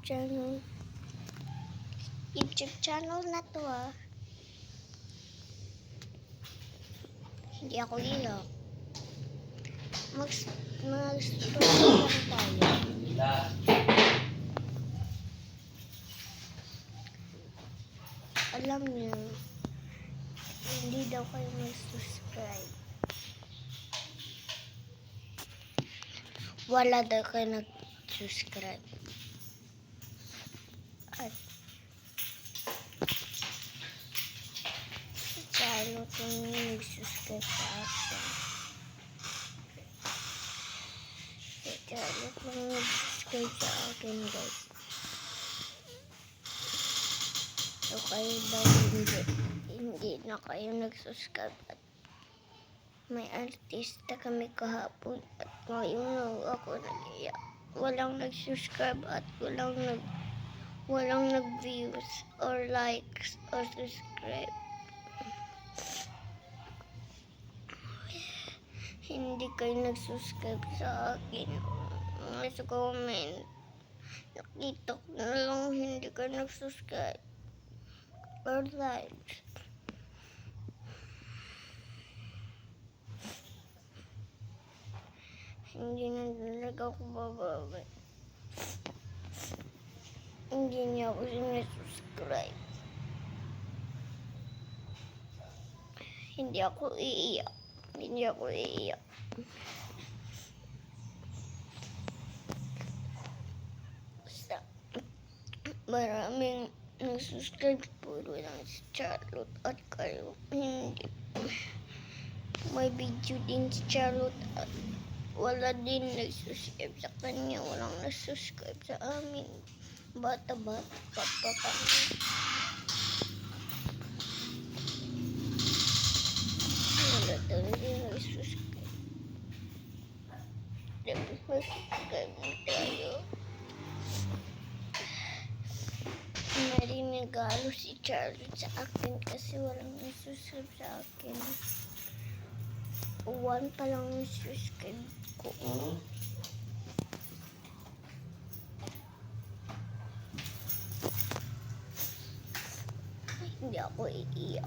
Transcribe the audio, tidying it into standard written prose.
channel. YouTube channel na to Hindi ako ilok. Mag-story lang tayo. Alam niyo, hindi daw kayo mag-subscribe. Wala daw kayo nag-subscribe. At si Charlotte yung nag-subscribe sa akin. Si Charlotte yung nag-subscribe sa akin, guys. So kayo daw hindi na kayo nag-subscribe. At may artista kami kahapon at ngayon ako nag-iyak. Walang nag-subscribe at walang nag-views or likes or subscribe. Hindi kayo nag-subscribe sa akin. Sa comment, nakita ko na lang hindi kayo nag-subscribe or like. Hindi na talaga ako bababa. Hindi niya ako sinasubscribe. Hindi ako iiyak. Basta maraming nag-subscribe, puro lang si Charlotte at kayo hindi. May video din si Charlotte at wala din nag-subscribe sa kanya. Walang nag-subscribe sa amin. Bata-bata pa kami. Wala talaga nag-subscribe. Dapat mag-subscribe na tayo. Narinegalo si Charlotte sa akin kasi walang nag-subscribe sa akin. 1 pa lang nag-subscribe ko. Hindi ako iiyak.